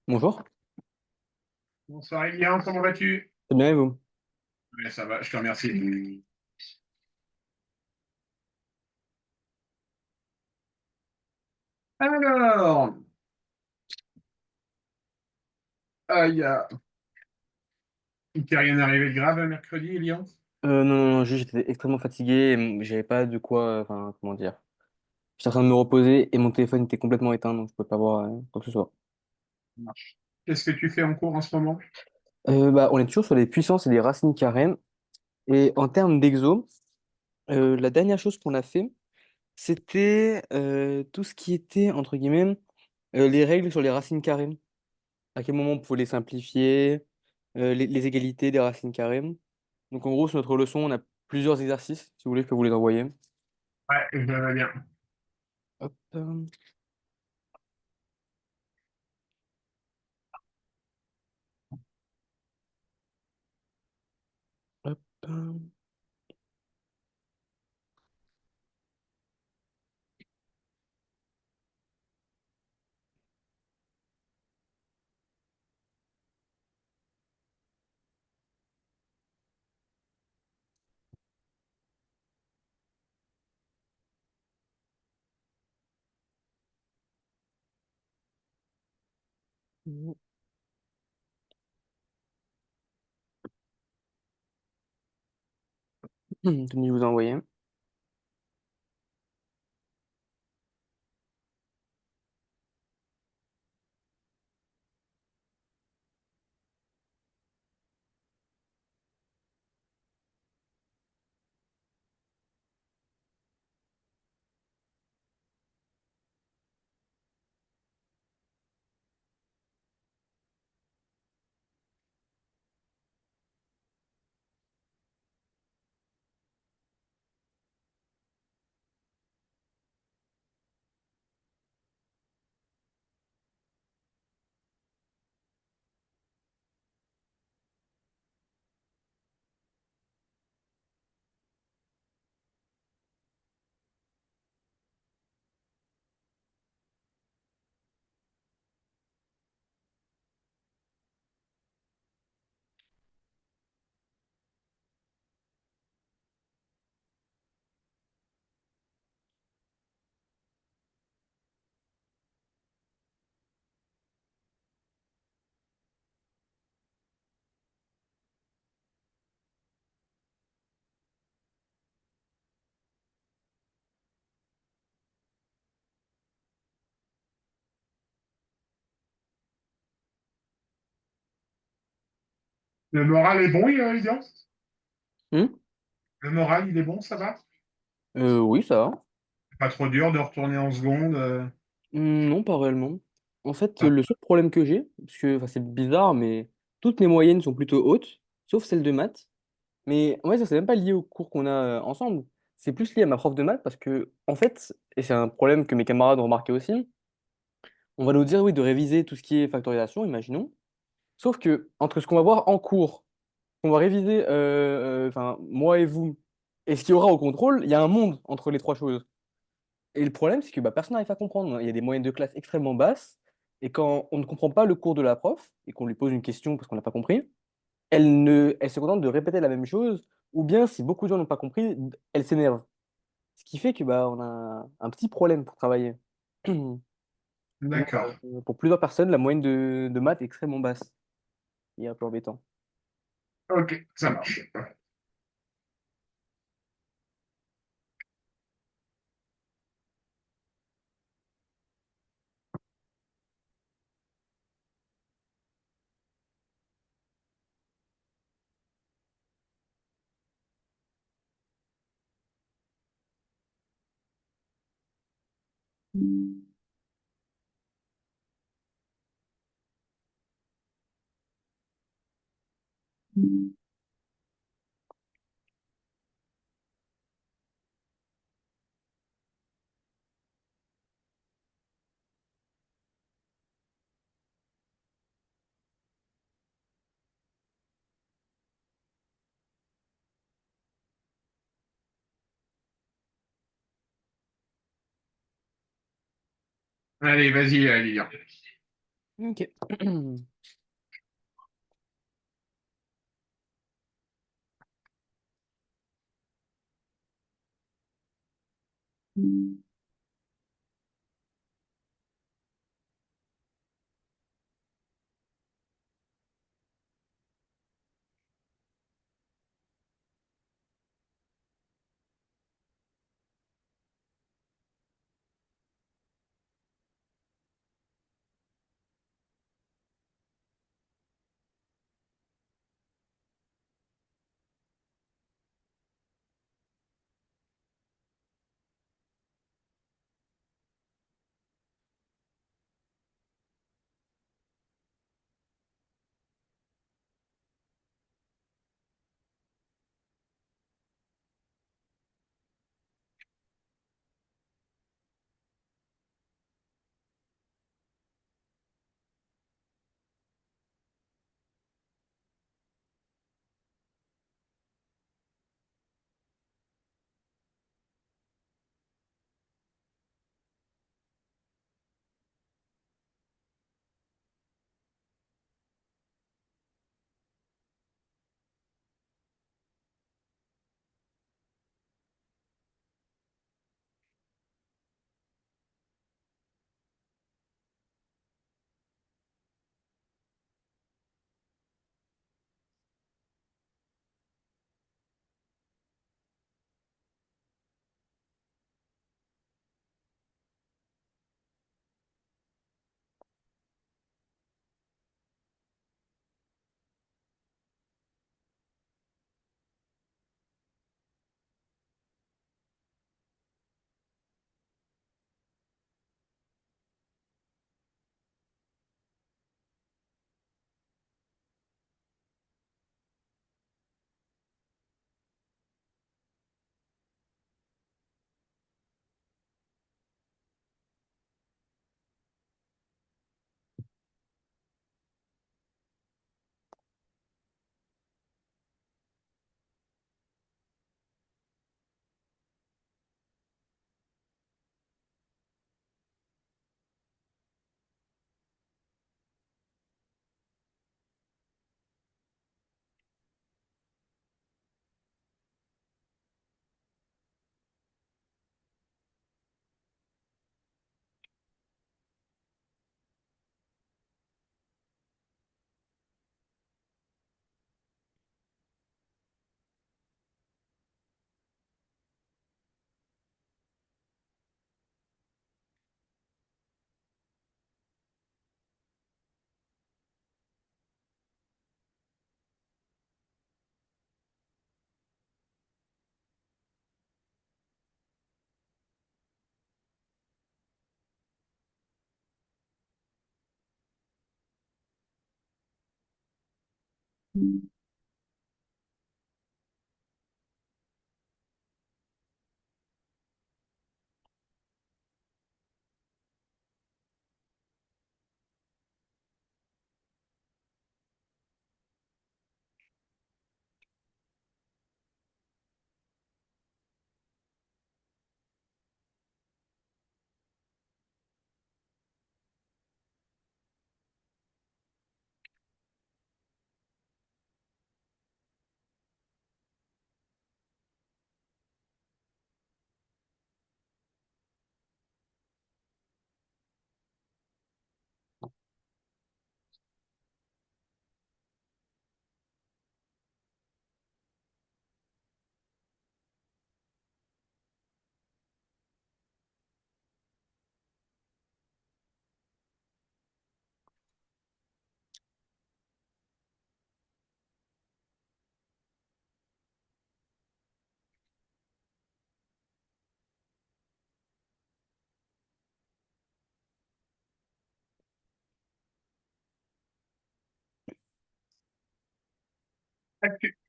Bonjour, Bonsoir Emilien, comment vas-tu? c'est bien et vous? Ouais, ça va, je te remercie. Alors, il t'est rien arrivé de grave mercredi, Emilien? Non, non, non, juste j'étais extrêmement fatigué, j'avais pas de quoi, enfin, comment dire. J'étais en train de me reposer et mon téléphone était complètement éteint, donc je pouvais pas voir quoi que ce soit. Ça marche. Qu'est-ce que tu fais en cours en ce moment? Bah, on est toujours sur les puissances et les racines carrées. Et en termes d'exo, la dernière chose qu'on a fait, c'était tout ce qui était, entre guillemets, les règles sur les racines carrées. À quel moment on pouvait les simplifier, les égalités des racines carrées. Donc en gros, sur notre leçon, on a plusieurs exercices, si vous voulez, je peux vous les envoyer. Ouais, je vais bien. Hop, hop. Tenez, je vous ai envoyé. Le moral est bon, Emilien? Hmm. Le moral, il est bon, ça va? Oui, ça va. Pas trop dur de retourner en seconde. Non, pas réellement. En fait, Ah, le seul problème que j'ai, parce que enfin, c'est bizarre, mais toutes mes moyennes sont plutôt hautes, sauf celle de maths. Mais en fait, ça, c'est même pas lié au cours qu'on a ensemble. C'est plus lié à ma prof de maths parce que, en fait, et c'est un problème que mes camarades ont remarqué aussi, on va nous dire, oui, de réviser tout ce qui est factorisation, imaginons. Sauf que, entre ce qu'on va voir en cours, qu'on va réviser, enfin, moi et vous, et ce qu'il y aura au contrôle, il y a un monde entre les trois choses. Et le problème, c'est que bah, personne n'arrive à comprendre. Il y a des moyennes de classe extrêmement basses. Et quand on ne comprend pas le cours de la prof et qu'on lui pose une question parce qu'on n'a pas compris, elle se contente de répéter la même chose. Ou bien, si beaucoup de gens n'ont pas compris, elle s'énerve. Ce qui fait que bah, on a un petit problème pour travailler. d'accord. Pour plusieurs personnes, la moyenne de maths est extrêmement basse. Il est un peu embêtant. Ok, ça marche. Allez, vas-y, lire. Ok.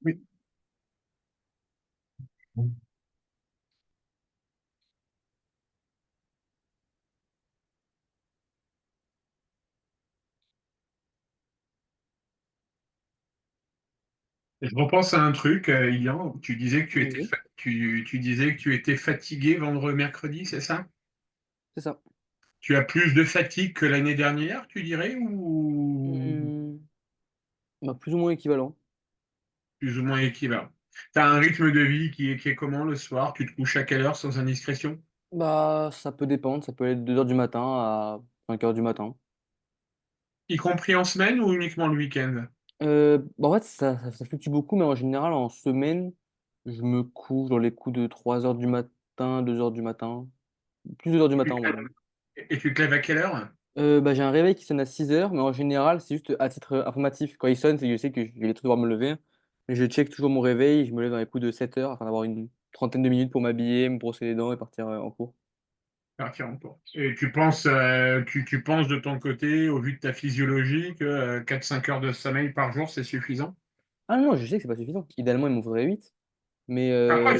Oui. Je repense à un truc, Ilian. Tu disais que Oui, tu disais que tu étais fatigué mercredi, c'est ça? c'est ça. Tu as plus de fatigue que l'année dernière, tu dirais, ou Mmh, bah, plus ou moins équivalent. plus ou moins équivalent? Tu as un rythme de vie qui est comment le soir? Tu te couches à quelle heure sans indiscrétion? Bah, ça peut dépendre, ça peut être 2 heures du matin à 5 heures du matin. Y compris en semaine ou uniquement le week-end? Bah, en fait, ça fluctue beaucoup, mais en général, en semaine, je me couche dans les coups de 3 heures du matin, 2 heures du matin. Plus 2 heures du Et tu matin, te en lèves moyenne. et tu te lèves à quelle heure? Bah, j'ai un réveil qui sonne à 6 heures, mais en général, c'est juste à titre, informatif. Quand il sonne, c'est que je sais que je vais devoir me lever, mais je check toujours mon réveil et je me lève dans les coups de 7 heures afin d'avoir une trentaine de minutes pour m'habiller, me brosser les dents et partir, en cours. Partir en cours. Et tu penses de ton côté, au vu de ta physiologie, que 4-5 heures de sommeil par jour, c'est suffisant? Ah non, je sais que c'est pas suffisant. Idéalement, il m'en faudrait 8, mais Après,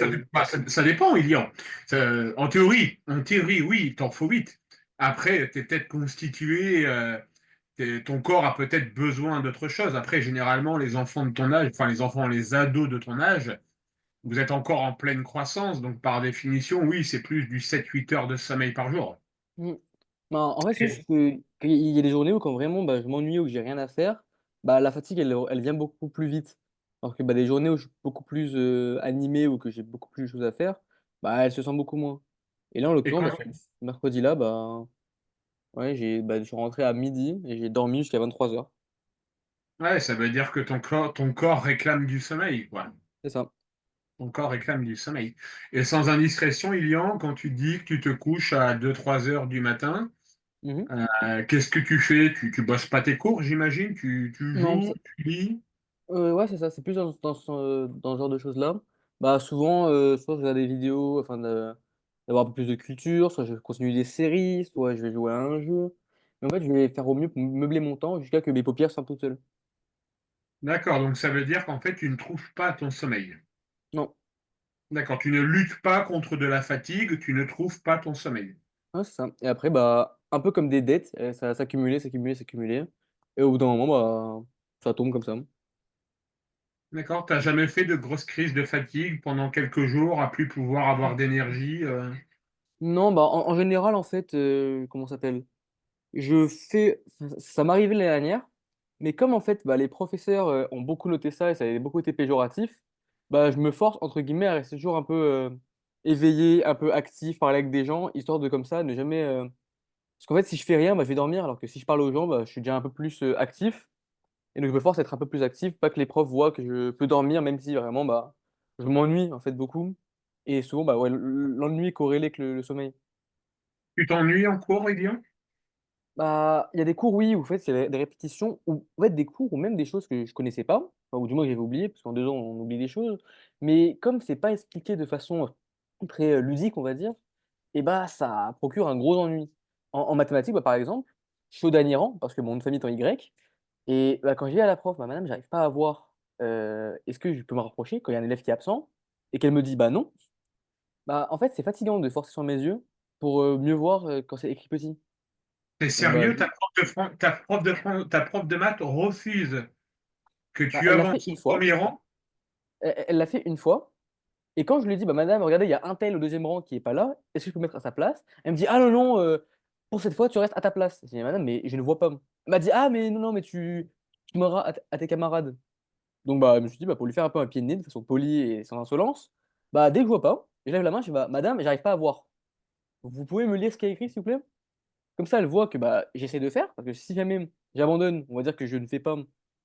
ça dépend, Ilian. En théorie, oui, il t'en faut 8. Après, tu es peut-être constitué, ton corps a peut-être besoin d'autre chose. Après, généralement, les enfants de ton âge, enfin les enfants, les ados de ton âge, vous êtes encore en pleine croissance, donc par définition, oui, c'est plus du 7-8 heures de sommeil par jour. mmh. Bah, en fait, c'est juste qu'il y a des journées où quand vraiment, bah, je m'ennuie ou que j'ai rien à faire, bah, la fatigue elle vient beaucoup plus vite. Alors que, bah, des journées où je suis beaucoup plus, animé ou que j'ai beaucoup plus de choses à faire, bah, elle se sent beaucoup moins. Et là, en Et l'occurrence, quand, bah, ce mercredi-là, bah, ouais, je suis rentré à midi et j'ai dormi jusqu'à 23 heures. ouais, ça veut dire que ton corps réclame du sommeil, quoi. C'est ça. Ton corps réclame du sommeil. Et sans indiscrétion, Ilian, quand tu dis que tu te couches à 2-3 heures du matin, Mmh. qu'est-ce que tu fais? Tu bosses pas tes cours, j'imagine? Tu Non, joues, tu lis? ouais, c'est ça, c'est plus dans ce genre de choses-là. Bah, souvent, soit je regarde des vidéos afin d'avoir un peu plus de culture, soit je continue des séries, soit je vais jouer à un jeu. Mais en fait, je vais faire au mieux pour meubler mon temps jusqu'à que mes paupières sortent toutes seules. D'accord, donc ça veut dire qu'en fait, tu ne trouves pas ton sommeil. Non, D'accord, tu ne luttes pas contre de la fatigue, tu ne trouves pas ton sommeil. ouais, c'est ça. Et après, bah, un peu comme des dettes, ça s'accumulait, s'accumulait, s'accumulait et au bout d'un moment, bah, ça tombe comme ça. D'accord, tu n'as jamais fait de grosses crises de fatigue pendant quelques jours à plus pouvoir avoir d'énergie Non, bah, en général, en fait, comment ça s'appelle? Ça m'arrivait l'année dernière, mais comme en fait, bah, les professeurs, ont beaucoup noté ça et ça avait beaucoup été péjoratif, bah, je me force entre guillemets à rester toujours un peu, éveillé, un peu actif, parler avec des gens, histoire de comme ça ne jamais, parce qu'en fait, si je fais rien, bah, je vais dormir, alors que si je parle aux gens, bah, je suis déjà un peu plus, actif et donc je me force à être un peu plus actif, pas que les profs voient que je peux dormir même si vraiment, bah, je m'ennuie en fait beaucoup et souvent, bah, ouais, l'ennui est corrélé avec le sommeil. Tu t'ennuies en cours, Elian? Bah, il y a des cours, oui, où en fait, c'est des répétitions ou en fait, des cours ou même des choses que je connaissais pas, enfin, ou du moins que j'avais oubliées, parce qu'en 2 ans, on oublie des choses. Mais comme c'est pas expliqué de façon, très, ludique, on va dire, et bah, ça procure un gros ennui. En mathématiques, bah, par exemple, je suis au dernier rang parce que mon nom de famille est en Y et bah, quand je dis à la prof: «Bah, madame, j'arrive pas à voir, est-ce que je peux me rapprocher?» quand il y a un élève qui est absent et qu'elle me dit: «Bah, non», bah, en fait, c'est fatigant de forcer sur mes yeux pour, mieux voir, quand c'est écrit petit. T'es Donc bah, sérieux? Ta prof de maths refuse que tu elle l'a fait avances une au fois. premier rang? Elle l'a fait une fois et quand je lui ai dit: «Bah madame, regardez, il y a un tel au deuxième rang qui est pas là, est-ce que je peux me mettre à sa place?» Elle me dit: «Ah non, non, pour cette fois, tu restes à ta place». J'ai dit: «Madame, mais je ne vois pas». Elle m'a dit: «Ah mais non, non, mais tu demanderas à tes camarades». Donc bah, je me suis dit, bah, pour lui faire un peu un pied de nez de façon polie et sans insolence, bah, dès que je vois pas, je lève la main, je fais: «Bah madame, j'arrive pas à voir. Vous pouvez me lire ce qu'il y a écrit s'il vous plaît?» Comme ça, elle voit que, bah, j'essaie de faire, parce que si jamais j'abandonne, on va dire que je ne fais pas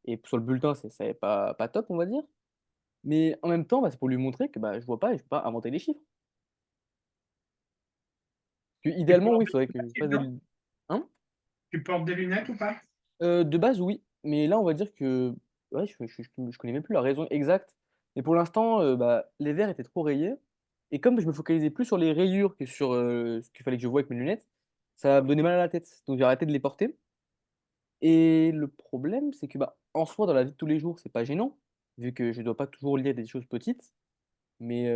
et sur le bulletin, c'est pas top, on va dire. Mais en même temps, bah, c'est pour lui montrer que, bah, je vois pas et je peux pas inventer les chiffres. Que Tu idéalement, portes oui, il des faudrait que je lunettes, fasse des Elian? lu hein? Tu portes des lunettes ou pas? De base, oui, mais là, on va dire que ouais, je connais même plus la raison exacte. Mais pour l'instant, bah, les verres étaient trop rayés et comme je me focalisais plus sur les rayures que sur, ce qu'il fallait que je voie avec mes lunettes, ça me donnait mal à la tête. Donc j'ai arrêté de les porter et le problème, c'est que, bah, en soi, dans la vie de tous les jours, c'est pas gênant, vu que je dois pas toujours lire des choses petites. Mais,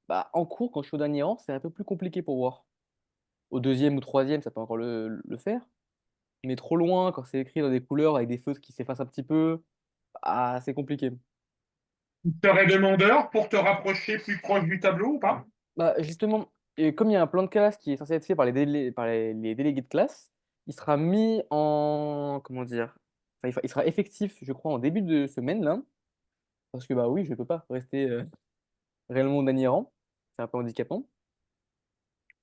bah, en cours, quand je suis au dernier rang, c'est un peu plus compliqué pour voir. Au deuxième ou troisième, ça peut encore le faire, mais trop loin, quand c'est écrit dans des couleurs avec des feutres qui s'effacent un petit peu, ah, c'est compliqué. Tu serais demandeur pour te rapprocher plus proche du tableau ou pas? Bah, justement, Et comme il y a un plan de classe qui est censé être fait par les délégués de classe, il sera mis en, comment dire, enfin, il sera effectif, je crois, en début de semaine, là, parce que, bah oui, je peux pas rester réellement dernier rang, c'est un peu handicapant.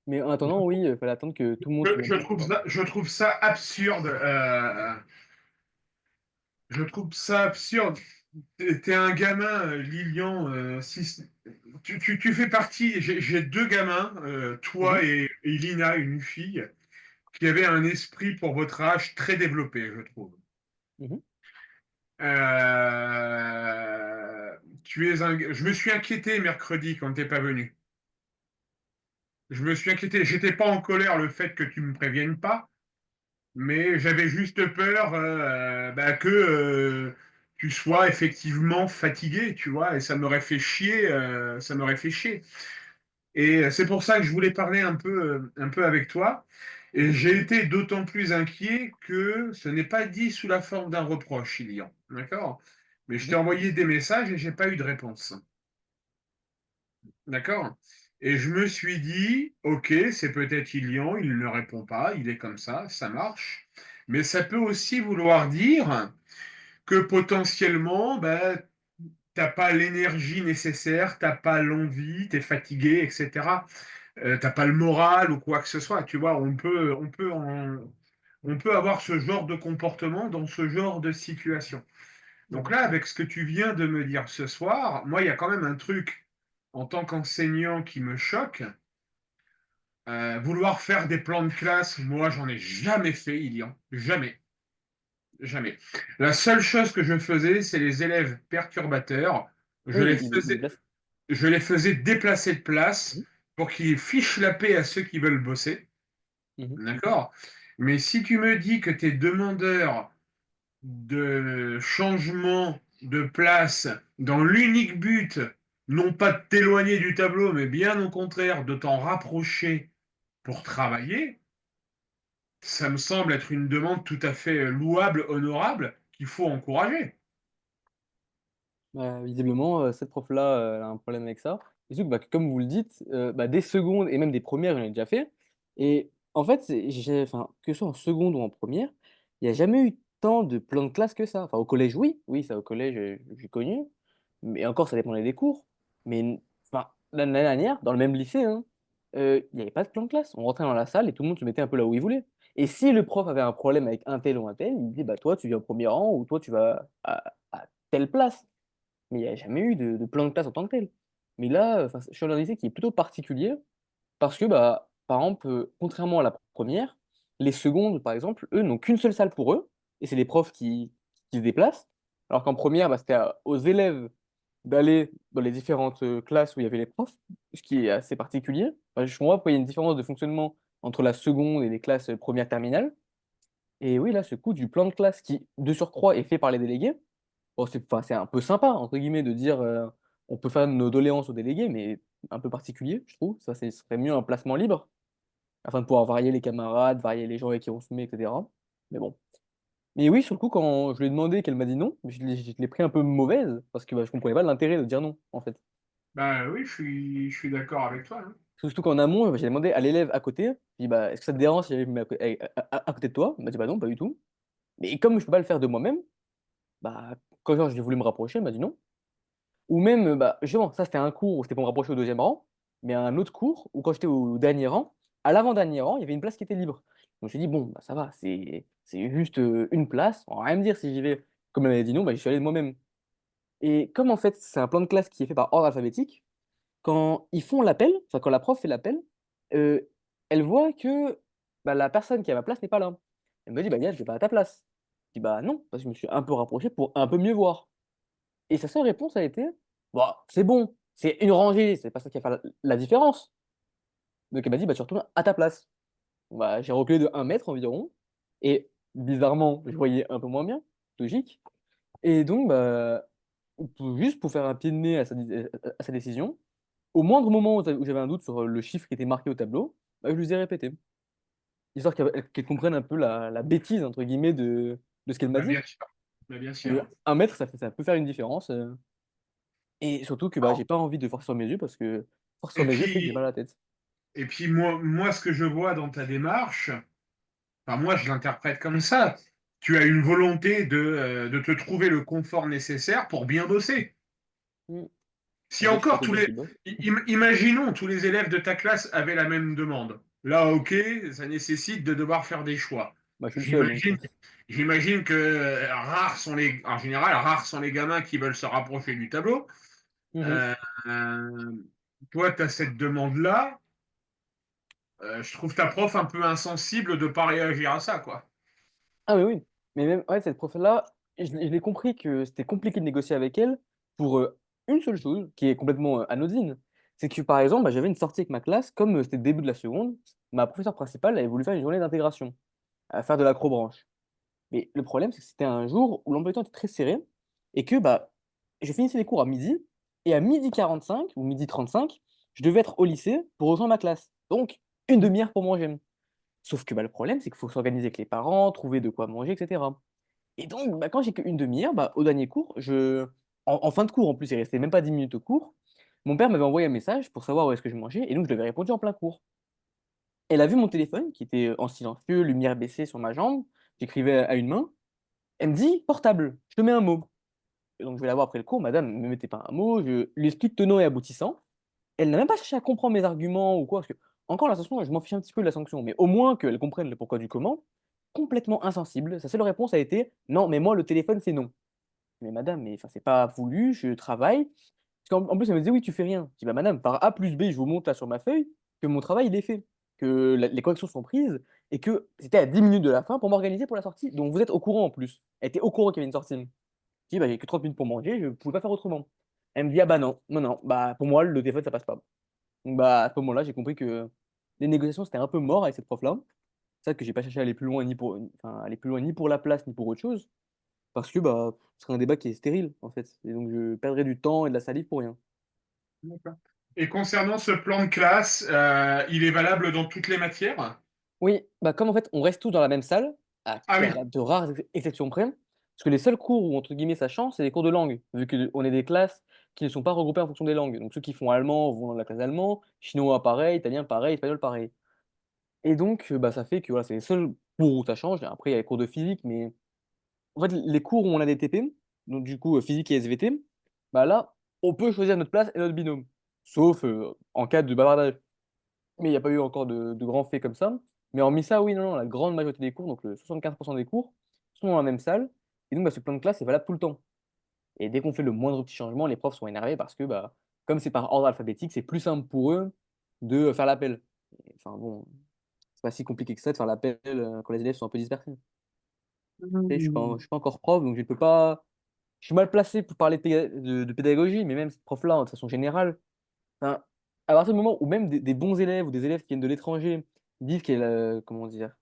Mais en attendant, oui, il fallait attendre que tout le monde se mette dedans, quoi. Je trouve ça absurde. Je trouve ça absurde. T'es un gamin, Lilian. Tu fais partie. J'ai deux gamins, Mhm, toi et Lina, une fille, qui avaient un esprit pour votre âge très développé, je trouve. mhm. Je me suis inquiété mercredi quand t'es pas venu. Je me suis inquiété. J'étais pas en colère le fait que tu me préviennes pas, mais j'avais juste peur bah, que tu sois effectivement fatigué, tu vois, et ça m'aurait fait chier, ça m'aurait fait chier. Et c'est pour ça que je voulais parler un peu avec toi. Et Mhm, j'ai été d'autant plus inquiet que ce n'est pas dit sous la forme d'un reproche, Ilian. D'accord? Mais je t'ai mhm, envoyé des messages et j'ai pas eu de réponse. D'accord? Et je me suis dit, ok, c'est peut-être Ilian, il ne répond pas, il est comme ça marche. Mais ça peut aussi vouloir dire que potentiellement, ben, t'as pas l'énergie nécessaire, t'as pas l'envie, t'es fatigué, etc. T'as pas le moral ou quoi que ce soit. Tu vois, on peut avoir ce genre de comportement dans ce genre de situation. Donc mhm. là, avec ce que tu viens de me dire ce soir, moi, il y a quand même un truc en tant qu'enseignant qui me choque. Vouloir faire des plans de classe, moi, j'en ai jamais fait, Ilian. Jamais. Jamais. La seule chose que je faisais, c'est les élèves perturbateurs. Je Oui, les il faisais, déplace. je les faisais déplacer de place Mhm, pour qu'ils fichent la paix à ceux qui veulent bosser. mhm. D'accord? Mais si tu me dis que tu es demandeur de changement de place dans l'unique but, non pas de t'éloigner du tableau, mais bien au contraire, de t'en rapprocher pour travailler, ça me semble être une demande tout à fait louable, honorable, qu'il faut encourager. Visiblement, cette prof-là, elle a un problème avec ça. Et surtout que, bah, comme vous le dites, bah, des secondes et même des premières, j'en ai déjà fait. Et en fait, enfin, que ce soit en seconde ou en première, il n'y a jamais eu tant de plans de classe que ça. Enfin, au collège, oui, oui, ça au collège, j'ai connu. Mais encore, ça dépendait des cours. Enfin, l'année dernière, dans le même lycée, hein, il n'y avait pas de plan de classe. On rentrait dans la salle et tout le monde se mettait un peu là où il voulait. Et si le prof avait un problème avec un tel ou un tel, il disait, bah, toi, tu viens au premier rang ou toi, tu vas à telle place. Mais il n'y a jamais eu de plan de classe en tant que tel. Mais là, enfin, je suis dans un lycée qui est plutôt particulier parce que, bah, par exemple, contrairement à la première, les secondes, par exemple, eux, n'ont qu'une seule salle pour eux, et c'est les profs qui se déplacent. Alors qu'en première, bah, c'était aux élèves d'aller dans les différentes classes où il y avait les profs, ce qui est assez particulier. Enfin, je comprends pas pourquoi il y a une différence de fonctionnement entre la seconde et les classes première terminale. Et oui, là, ce coup du plan de classe qui, de surcroît, est fait par les délégués, bon, enfin, c'est un peu sympa, entre guillemets, de dire on peut faire nos doléances aux délégués, mais un peu particulier, je trouve. Ça, ce serait mieux un placement libre, afin de pouvoir varier les camarades, varier les gens avec qui on se met, etc. Mais bon. Mais oui, sur le coup, quand je lui ai demandé qu'elle m'a dit non, je l'ai pris un peu mauvaise, parce que bah, je comprenais pas l'intérêt de dire non, en fait. Ben oui, je suis d'accord avec toi, hein. Surtout qu'en amont, j'ai demandé à l'élève à côté, j'ai dit, bah, est-ce que ça te dérange si j'allais me mettre à côté de toi? Il m'a dit bah non, pas du tout. Mais comme je peux pas le faire de moi-même, bah, quand genre, j'ai voulu me rapprocher, elle m'a dit non. Ou même, bah, justement, ça c'était un cours où c'était pour me rapprocher au deuxième rang, mais un autre cours où quand j'étais au dernier rang, à l'avant-dernier rang, il y avait une place qui était libre. Donc je me suis dit, bon, bah, ça va, c'est juste une place, on va rien me dire si j'y vais. Comme elle m'avait dit non, bah, j'y suis allé de moi-même. Et comme en fait, c'est un plan de classe qui est fait par ordre alphabétique, quand ils font l'appel, enfin quand la prof fait l'appel, euh, elle voit que bah, la personne qui est à ma place n'est pas là. Elle me dit, bah, Yann, je vais pas à ta place. Je dis, bah non, parce que je me suis un peu rapproché pour un peu mieux voir. Et sa seule réponse a été bah, c'est bon, c'est une rangée, c'est pas ça qui va faire la différence. Donc elle m'a dit bah, tu retournes à ta place. Bah, j'ai reculé de 1 mètre environ, et bizarrement, je voyais un peu moins bien, logique. Et donc, bah, juste pour faire un pied de nez à sa décision, au moindre moment où j'avais un doute sur le chiffre qui était marqué au tableau, bah, je lui ai répété, histoire qu'elle comprenne un peu la bêtise, entre guillemets, de ce qu'elle m'a Ben, dit. bien sûr. Ben, bien Et sûr. 1 mètre, ça peut faire une différence. Et surtout que bah, Alors, j'ai pas envie de forcer sur mes yeux parce que forcer sur et mes yeux fait que j'ai mal puis, à la tête. Et puis moi, ce que je vois dans ta démarche, enfin, moi, je l'interprète comme ça. Tu as une volonté de te trouver le confort nécessaire pour bien bosser. Mm. Si Après, je fais encore autant que possible, hein. imaginons tous les élèves de ta classe avaient la même demande. Là, ok, ça nécessite de devoir faire des choix. Bah, je suis le seul, donc. J'imagine, j'imagine que en général, rares sont les gamins qui veulent se rapprocher du tableau. Mhm. Euh, euh, Toi, tu as cette demande-là. Je trouve ta prof un peu insensible de ne pas réagir à ça, quoi. Ah, mais oui. Mais même, ouais, cette prof-là, je l'ai compris que c'était compliqué de négocier avec elle pour une seule chose, qui est complètement anodine. C'est que, par exemple, bah, j'avais une sortie avec ma classe, comme c'était le début de la seconde, ma professeure principale avait voulu faire une journée d'intégration, à faire de l'acrobranche. Mais le problème, c'est que c'était un jour où l'emploi du temps était très serré et que bah, je finissais les cours à midi et à midi 45 ou midi 35, je devais être au lycée pour rejoindre ma classe. Donc, une demi-heure pour manger. Sauf que bah, le problème, c'est qu'il faut s'organiser avec les parents, trouver de quoi manger, etc. Et donc, bah, quand j'ai qu'une demi-heure, bah, au dernier cours, en fin de cours en plus, il restait même pas 10 minutes au cours, mon père m'avait envoyé un message pour savoir où est-ce que je mangeais et donc je lui avais répondu en plein cours. Elle a vu mon téléphone qui était en silencieux, lumière baissée sur ma jambe, j'écrivais à une main. Elle me dit portable, je te mets un mot. Et donc je vais la voir après le cours, madame, ne me mettez pas un mot, je lui explique tenant et aboutissant. Elle n'a même pas cherché à comprendre mes arguments ou quoi, parce que, encore la sanction, je m'en fiche un petit peu de la sanction, mais au moins qu'elle comprenne le pourquoi du comment. Complètement insensible, sa seule réponse a été non, mais moi le téléphone c'est non. Mais madame, mais enfin, c'est pas voulu, je travaille. Parce qu'en plus, elle me disait oui, tu fais rien. Je dis bah madame, par A plus B, je vous montre là sur ma feuille que mon travail il est fait, que les corrections sont prises et que c'était à 10 minutes de la fin pour m'organiser pour la sortie. Donc vous êtes au courant en plus. Elle était au courant qu'il y avait une sortie. Je dis, bah, j'ai que 30 minutes pour manger, je ne pouvais pas faire autrement. Elle me dit, ah bah non, non, non, bah pour moi, le téléphone, ça passe pas. Donc bah à ce moment-là, j'ai compris que les négociations, c'était un peu mort avec cette prof-là. C'est ça que j'ai pas cherché à aller plus loin, enfin, aller plus loin ni pour la place, ni pour autre chose, parce que bah, ce serait un débat qui est stérile, en fait. Et donc je perdrais du temps et de la salive pour rien. D'accord. Et concernant ce plan de classe, il est valable dans toutes les matières? Oui, bah comme en fait, on reste tous dans la même salle, Ah oui. de rares exceptions près, parce que les seuls cours où, entre guillemets, ça change, c'est les cours de langue, vu qu'on est des classes qui ne sont pas regroupées en fonction des langues. Donc ceux qui font allemand vont dans la classe allemand, chinois pareil, italien pareil, espagnol pareil. Et donc, bah, ça fait que voilà, c'est les seuls cours où ça change. Après, il y a les cours de physique, mais en fait, les cours où on a des TP, donc du coup, physique et SVT, bah là, on peut choisir notre place et notre binôme, sauf en cas de bavardage. Mais il n'y a pas eu encore de grands faits comme ça. Mais hormis ça, oui, non, non, la grande majorité des cours, donc le 75% des cours, sont dans la même salle. Et donc, bah, ce plan de classe est valable tout le temps. Et dès qu'on fait le moindre petit changement, les profs sont énervés parce que, bah, comme c'est par ordre alphabétique, c'est plus simple pour eux de faire l'appel. Enfin bon, c'est pas si compliqué que ça de faire l'appel quand les élèves sont un peu dispersés. Tu sais, je suis pas encore prof, donc je ne peux pas. Je suis mal placé pour parler de pédagogie, mais même cette prof-là, de façon générale, enfin, à partir du moment où même des bons élèves ou des élèves qui viennent de l'étranger disent qu'elle, comment dire,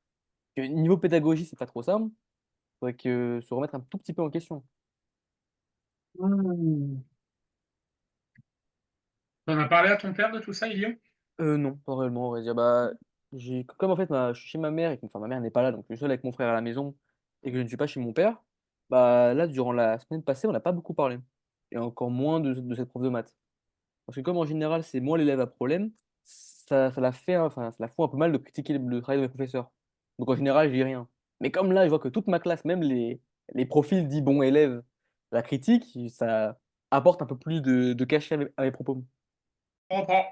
que niveau pédagogie, c'est pas trop ça, il faudrait que se remettre un tout petit peu en question. Mmh. T'en as parlé à ton père de tout ça, Elio? Non, pas réellement, on va dire. Bah, comme en fait, je suis chez ma mère et que enfin, ma mère n'est pas là, donc je suis seul avec mon frère à la maison et que je ne suis pas chez mon père, bah là, durant la semaine passée, on n'a pas beaucoup parlé. Et encore moins de cette prof de maths. Parce que comme en général, c'est moi l'élève à problème, ça la fait, enfin, ça la fout un peu mal de critiquer le travail de mes professeurs. Donc en général, je dis rien. Mais comme là, je vois que toute ma classe, même les profils dits bons élèves, la critique, ça apporte un peu plus de cachet à mes propos. Je comprends.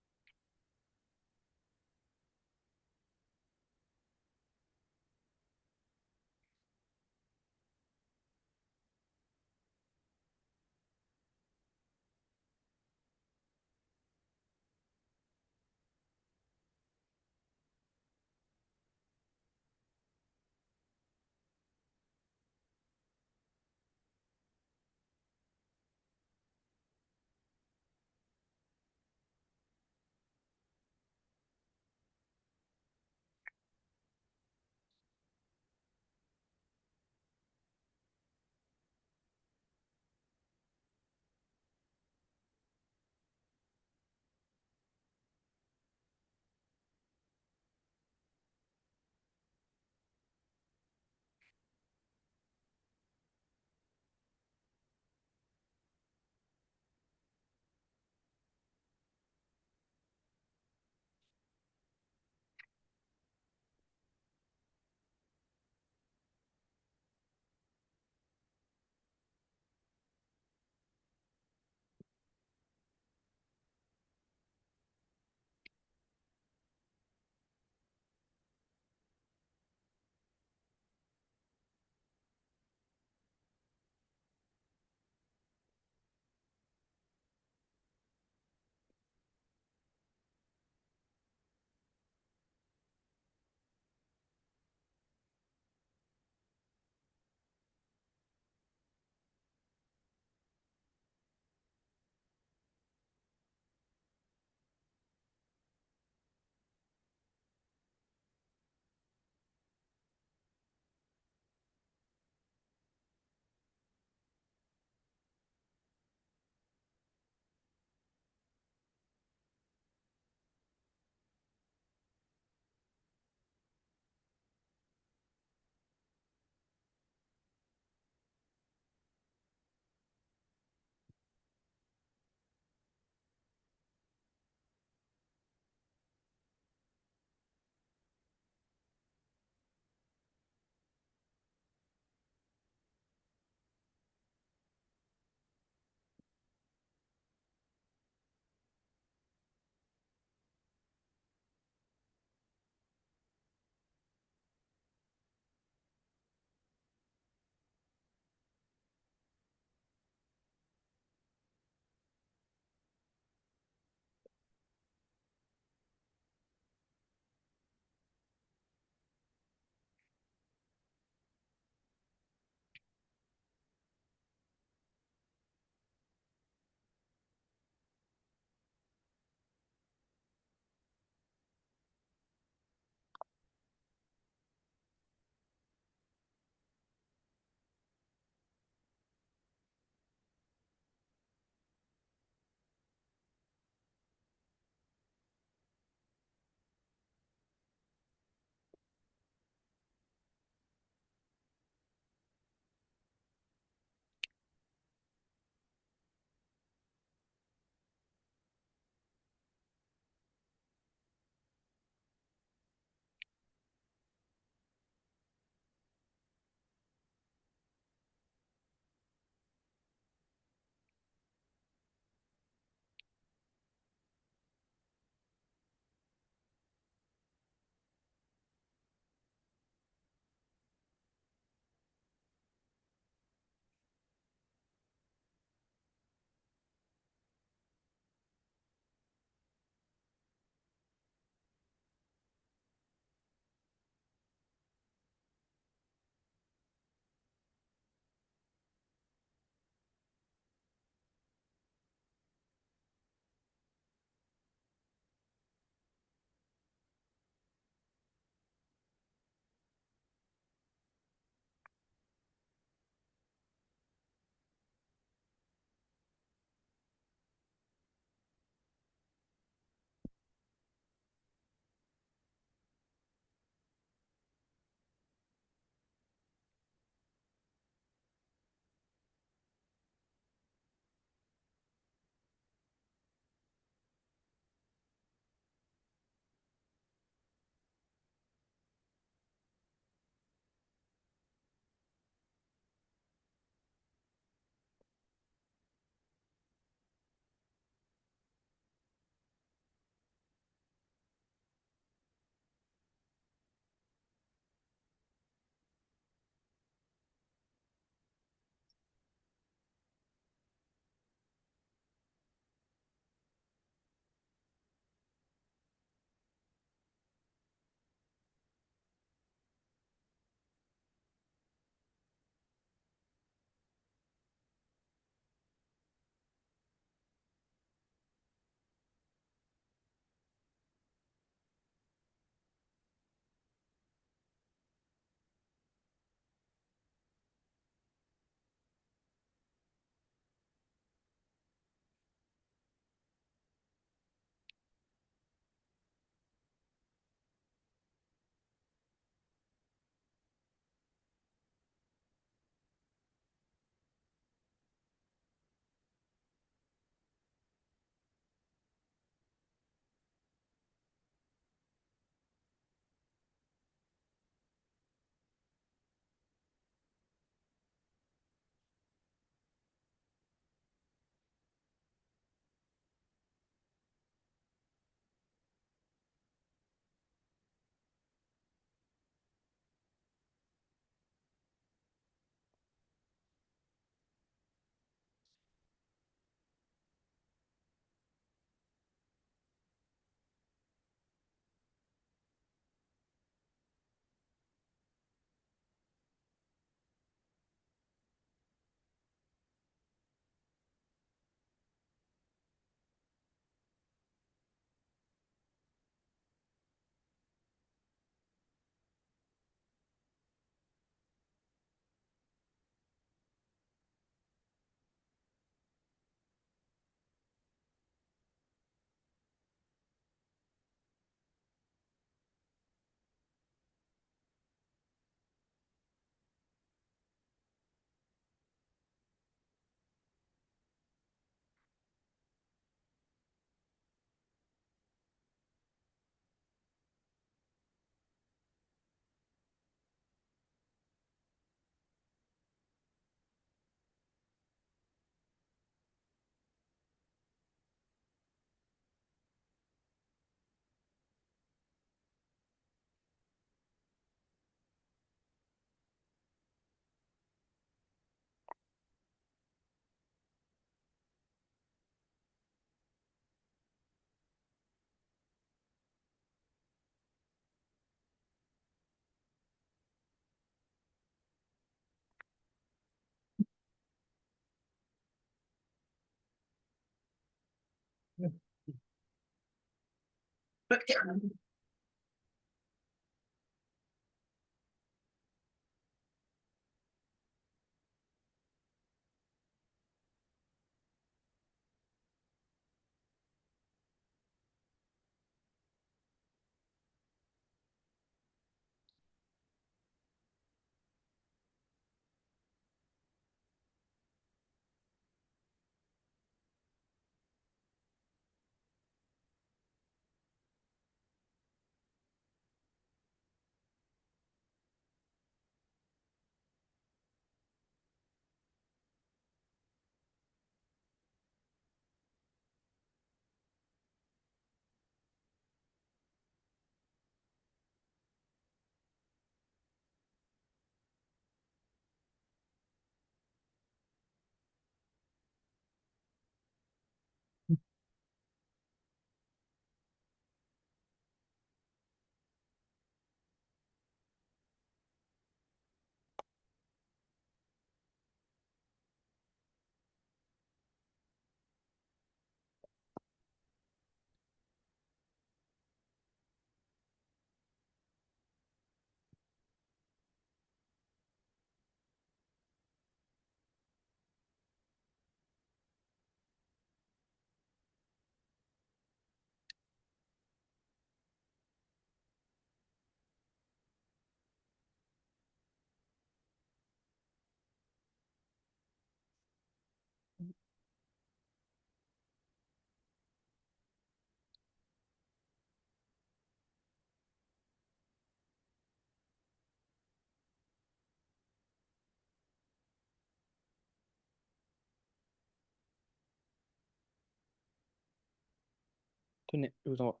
Tenez, je vous envoie.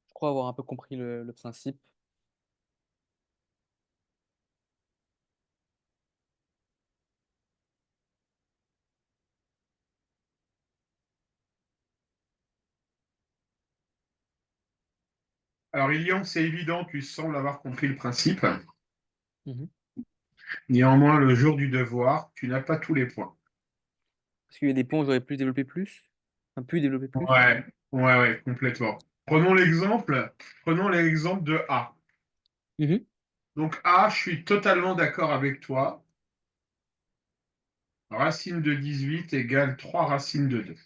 Je crois avoir un peu compris le principe. Alors, Ilian, c'est évident, tu sembles avoir compris le principe. Mhm. Néanmoins, le jour du devoir, tu n'as pas tous les points. Parce qu'il y a des points où j'aurais pu développer plus. Un pu développer plus. Ouais, ouais, complètement. Prenons l'exemple de A. Mhm. Donc A, je suis totalement d'accord avec toi. Racine de 18 égale 3 racines de 2.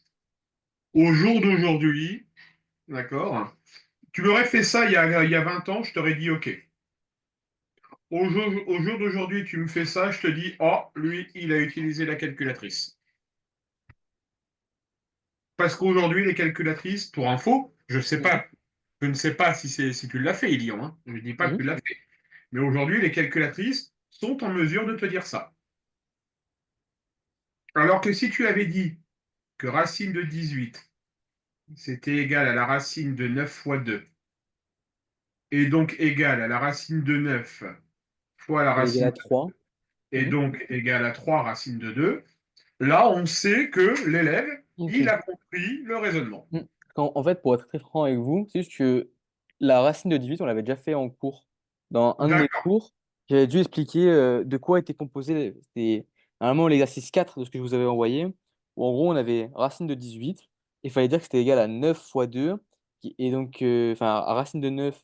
Au jour d'aujourd'hui, d'accord, tu m'aurais fait ça il y a 20 ans, je t'aurais dit OK. Au jour d'aujourd'hui, tu me fais ça, je te dis, oh, lui, il a utilisé la calculatrice. Parce qu'aujourd'hui, les calculatrices, pour info, je sais Mhm. pas, je ne sais pas si tu l'as fait, Elian, hein. Je ne dis pas que Mhm. tu l'as fait. Mais aujourd'hui, les calculatrices sont en mesure de te dire ça. Alors que si tu avais dit que racine de 18, c'était égal à la racine de 9 fois 2, et donc égal à la racine de 9 fois la Elle est égale racine à de 3. 2, et Mhm. donc égal à 3 racines de 2, là, on sait que l'élève, il Ok. a compris le raisonnement. Mm. En fait, pour être très franc avec vous, c'est juste que la racine de 18, on l'avait déjà fait en cours. Dans un de mes D'accord. cours, j'avais dû expliquer de quoi était composé. C'était normalement l'exercice 4 de ce que je vous avais envoyé, où en gros, on avait racine de 18. Il fallait dire que c'était égal à 9 fois 2, et donc, enfin, à racine de 9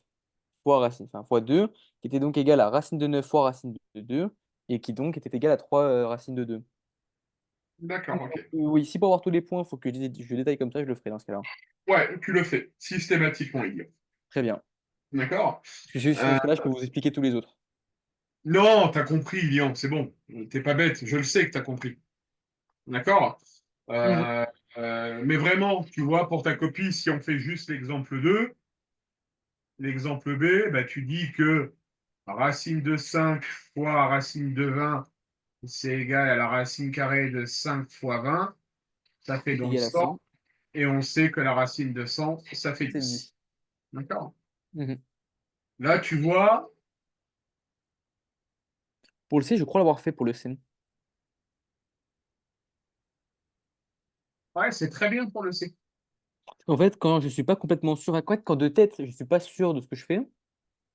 fois racine, enfin, fois 2, qui était donc égal à racine de 9 fois racine de 2, et qui donc était égal à 3 racines de 2. D'accord, ok. Oui, si pour avoir tous les points, il faut que je détaille comme ça, je le ferai dans ce cas-là. Ouais, tu le fais, systématiquement, il y a. Très bien. D'accord. Parce que dans Euh, ce cas-là, je peux vous expliquer tous les autres. non, t'as compris, Lilian, c'est bon. T'es pas bête, je le sais que t'as compris. D'accord. Mhm. Euh, mais vraiment, tu vois, pour ta copie, si on fait juste l'exemple 2, l'exemple B, bah, tu dis que racine de 5 fois racine de 20, c'est égal à la racine carrée de 5 fois 20. Ça fait Qui est donc égal à 100. 100, Et on sait que la racine de 100, ça fait c'est 10. 10. D'accord. Mhm. Là, tu vois, Pour le C, je crois l'avoir fait pour le C. ouais, c'est très bien pour le C. En fait, quand je suis pas complètement sûr, quand de tête, je suis pas sûr de ce que je fais.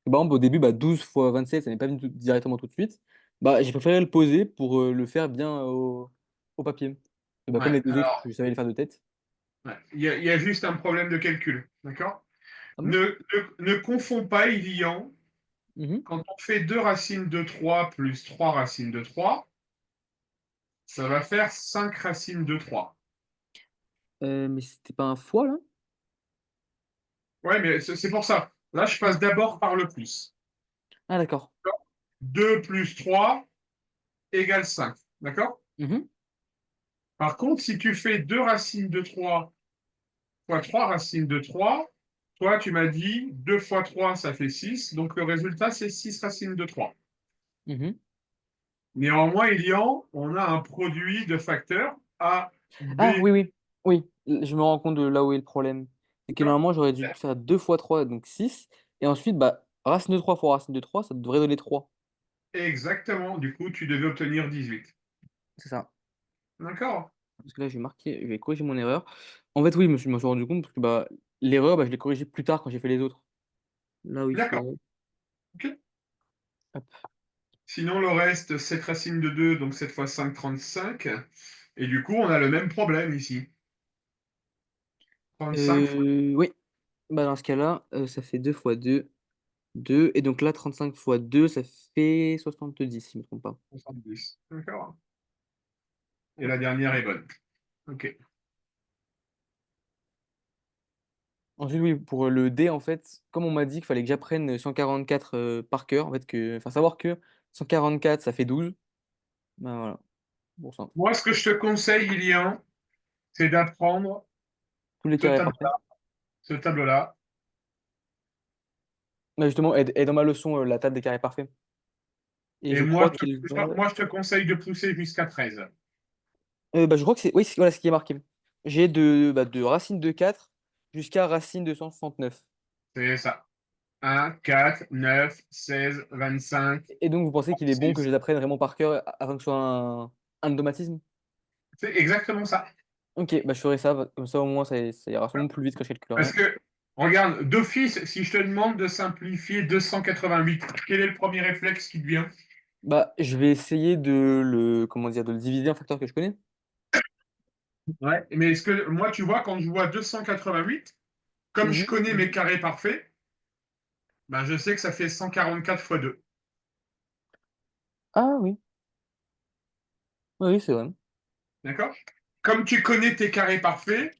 Par exemple, au début, 12 fois 27, ça n'est pas venu directement tout de suite. J'ai préféré le poser pour le faire bien au papier. Et comme Ouais, les deux autres, je savais les faire de tête. Ouais. Il y a juste un problème de calcul. D'accord. Ah bon? Ne confonds pas, Ilian, Mhm. quand on fait 2 racines de 3 plus 3 racines de 3, ça va faire 5 racines de 3. Mais c'était pas un fois, là? Ouais, mais c'est pour ça. Là, je passe d'abord par le plus. Ah, d'accord. 2 plus 3 égale 5. D'accord. Mhm. Par contre, si tu fais 2 racines de 3 fois 3 racines de 3, toi, tu m'as dit 2 fois 3, ça fait 6. Donc, le résultat, c'est 6 racines de 3. Mhm. Néanmoins, on a un produit de facteurs A, Ah, B. oui, oui. Oui, je me rends compte de là où est le problème. C'est que normalement, j'aurais dû faire 2 fois 3 donc 6. Et ensuite, bah, racine de 3 fois racine de 3 ça devrait donner 3. Exactement. Du coup, tu devais obtenir 18. C'est ça. D'accord. Parce que là, j'ai marqué, je vais corriger mon erreur. En fait, oui, je me suis rendu compte parce que bah, l'erreur, bah, je l'ai corrigée plus tard quand j'ai fait les autres. Là où il D'accord. faut. Ok. Hop. Sinon, le reste, 7 racines de 2, donc 7 fois 5, 35. Et du coup, on a le même problème ici. 35 fois Oui, bah, dans ce cas-là, ça fait 2 fois 2 2. Et donc là, 35 fois 2 ça fait 70 si je ne me trompe pas. 70. D'accord. Et Hop. la dernière est bonne. Ok. Ensuite, oui, pour le D, en fait, comme on m'a dit qu'il fallait que j'apprenne 144 par cœur, en fait, enfin, savoir que 144 ça fait 12. Ben voilà, pour ça. Moi, ce que je te conseille, Ilian, c'est d'apprendre Tous les ce carrés tableau, parfaits. ce tableau-là. Bah, justement, et dans ma leçon, la table des carrés parfaits. Et Et je crois qu'il va. moi, je te conseille de pousser jusqu'à 13. Bah, je crois que c'est. Oui, voilà ce qui est marqué. J'ai de racine de 4 jusqu'à racine de 169. C'est ça. 1, 4, 9, 16, 25, Et donc, vous pensez qu'il est bon que je 36. les apprenne vraiment par cœur avant que ce soit un automatisme? C'est exactement ça. Ok, bah, je ferai ça, comme ça au moins ça ira sûrement plus vite quand je Parce calculerai. que, regarde, d'office, si je te demande de simplifier 288, quel est le premier réflexe qui te vient? Bah, je vais essayer comment dire, de le diviser en facteurs que je connais. Ouais. Mais est-ce que moi, tu vois, quand je vois 288, comme je Mhm. connais mes carrés parfaits, ben, je sais que ça fait 144 fois 2. Ah oui, oui, oui, c'est vrai. D'accord? Comme tu connais tes carrés parfaits,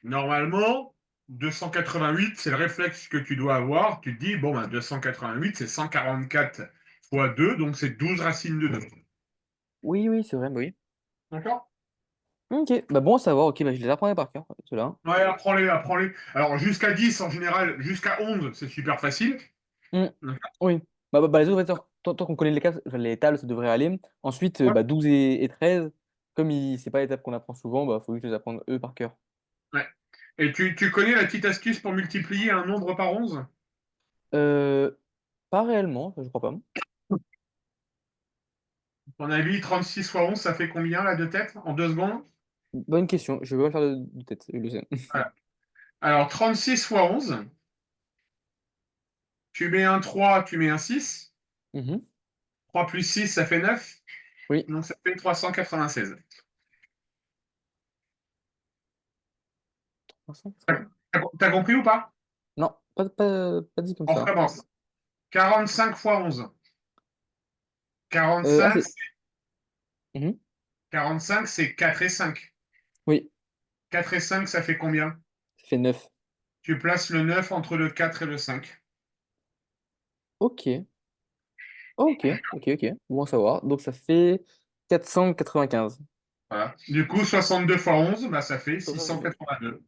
normalement, 288, c'est le réflexe que tu dois avoir. Tu te dis, bon, ben, 288, c'est 144 fois 2, donc c'est 12 racines de 2. Oui, oui, c'est vrai, bah oui. D'accord? Ok, bah bon à savoir, ok, bah je les apprendrai par cœur, ceux-là. Ouais, apprends-les, apprends-les. Alors, jusqu'à 10, en général, jusqu'à 11, c'est super facile. Hmm, oui. Bah, les autres, ouais, tant qu'on connaît les tables, ça devrait aller. Ensuite, Ouais, bah, 12 et 13, comme c'est pas les tables qu'on apprend souvent, bah faut juste les apprendre eux par cœur. ouais. Et tu connais la petite astuce pour multiplier un nombre par 11? Euh, Pas réellement, je crois pas. On a vu 36 fois 11, ça fait combien, là, de tête, en 2 secondes? Bonne question, je vais pas le faire de tête, je le sais. Voilà. Alors, 36 fois 11, tu mets un 3, tu mets un 6. Mhm. 3 plus 6, ça fait 9. Oui. Donc, ça fait 396. 380. T'as compris ou pas? Non, pas dit comme On ça. recommence. 45 fois 11. Ah, 45, c'est. Mhm. 45, c'est 4 et 5. Oui, 4 et 5, ça fait combien? ça fait 9. Tu places le 9 entre le 4 et le 5. Ok, ok, ok. Bon à savoir. Donc ça fait 495. Voilà. Du coup, 62 fois 11, bah, ça fait 62. 682.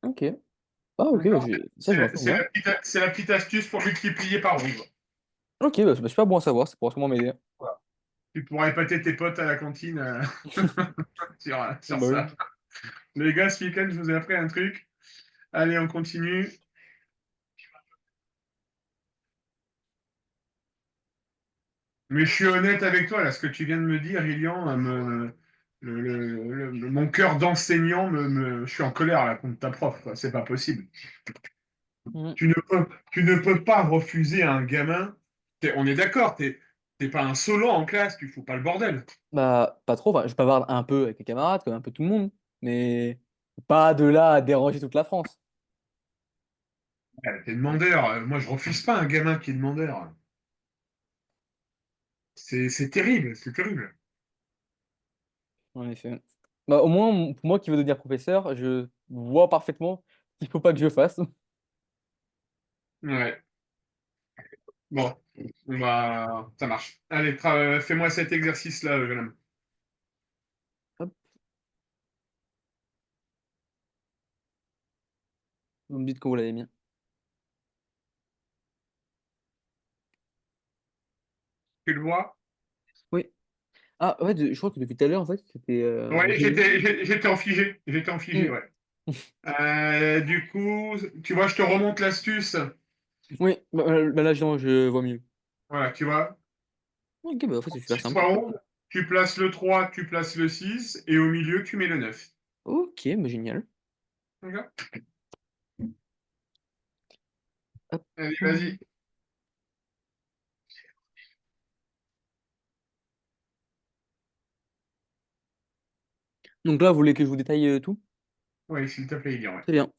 Ok. Ah, ok, bah, D'accord? ça je m'en souviens. C'est la petite astuce pour multiplier par 11. Ok, bah, c'est super bon à savoir, ça pourra sûrement m'aider. Voilà. Tu pourras épater tes potes à la cantine Ah, sur bah ça. oui. Les gars, ce week-end, je vous ai appris un truc. Allez, on continue. Mais je suis honnête avec toi, là, ce que tu viens de me dire, Ilian, mon cœur d'enseignant, je suis en colère là contre ta prof, quoi. C'est pas possible. Mhm. Tu ne peux pas refuser à un gamin. On est d'accord, t'es pas un solo en classe, tu fous pas le bordel. Bah, pas trop. Enfin, je bavarde un peu avec les camarades, comme un peu tout le monde. Mais Pas de là à déranger toute la France. T'es demandeur. Moi, je refuse pas un gamin qui est demandeur. C'est terrible, c'est terrible. En effet. Bah, au moins, pour moi qui veux devenir professeur, je vois parfaitement qu'il faut pas que je fasse. Ouais. Bon, bah, ça marche. Allez, fais-moi cet exercice-là, jeune homme. Hop, vous me dites quand vous l'avez mis. Tu le vois? Oui. Ah, ouais, je crois que depuis tout à l'heure, en fait, c'était Ouais, gelé. j'étais en figé. J'étais en figé, Hmm. ouais. Du coup, tu vois, je te remonte l'astuce. Oui, bah là, je vois mieux. Voilà, tu vois. Ok, bah, en fait, c'est super 6 simple. fois 11, tu places le 3, tu places le 6, et au milieu, tu mets le 9. Ok, bah, génial. D'accord. Hop. Allez, vas-y. Donc là, vous voulez que je vous détaille tout? Oui, s'il te plaît, Ilian, ouais. Très bien.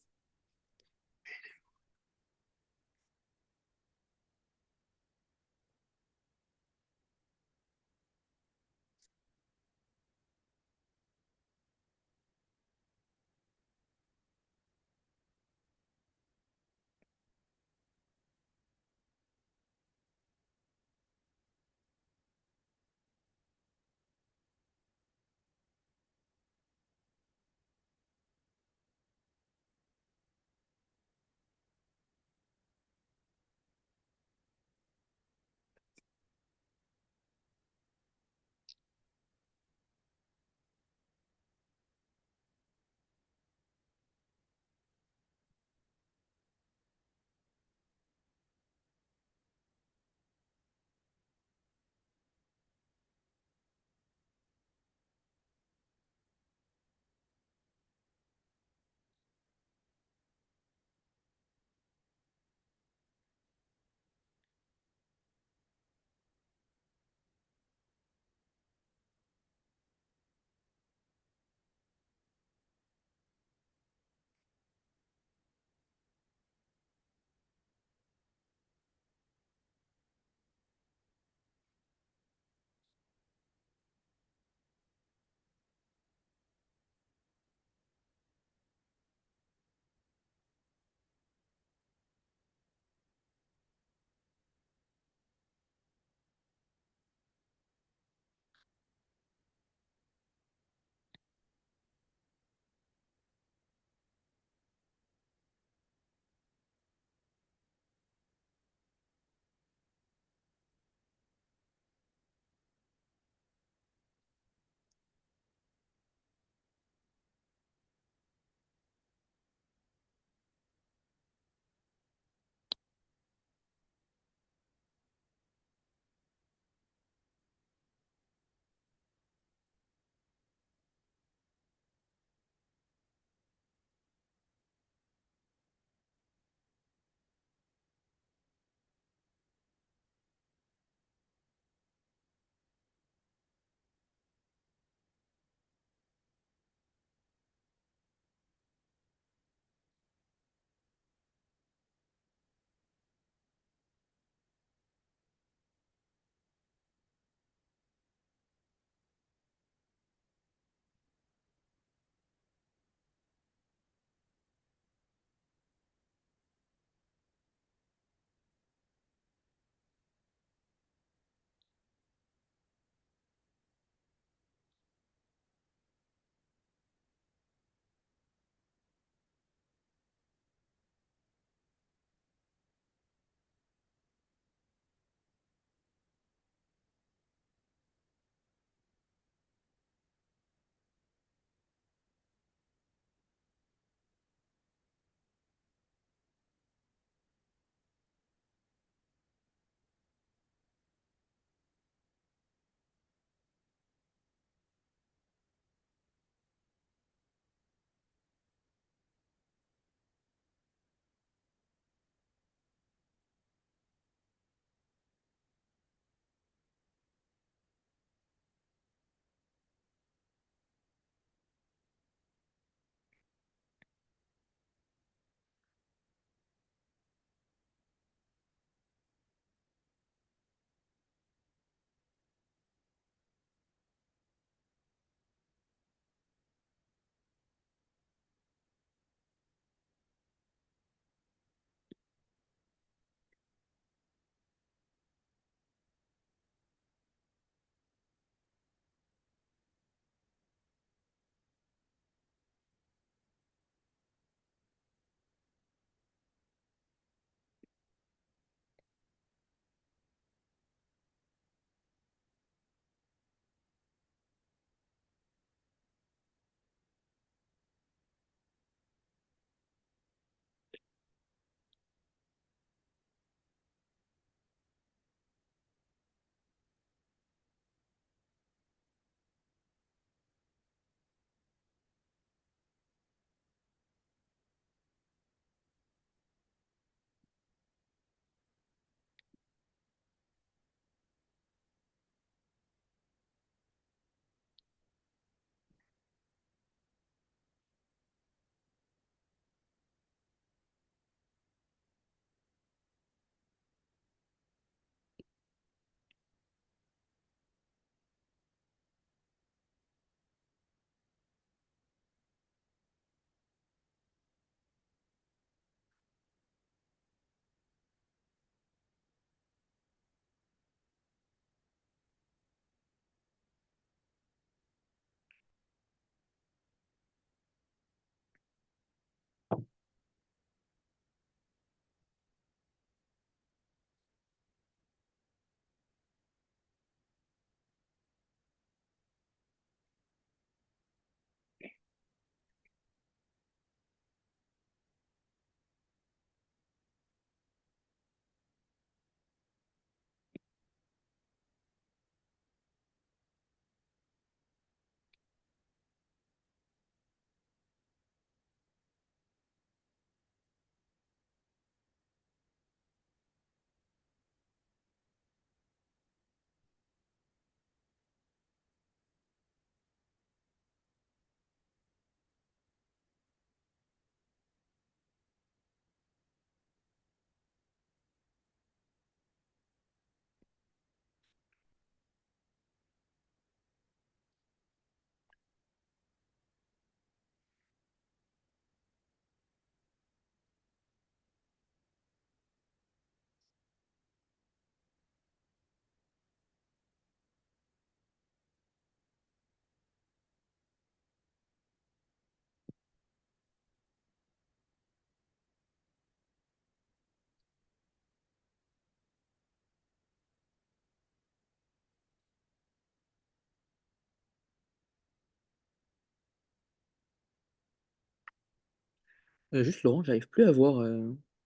Juste Laurent, j'arrive plus à voir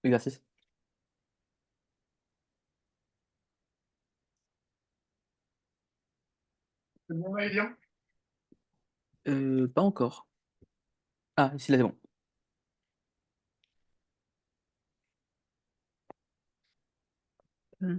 l'exercice. C'est bon, là, Elian? Pas encore. Ah, ici là, c'est bon. Hmm.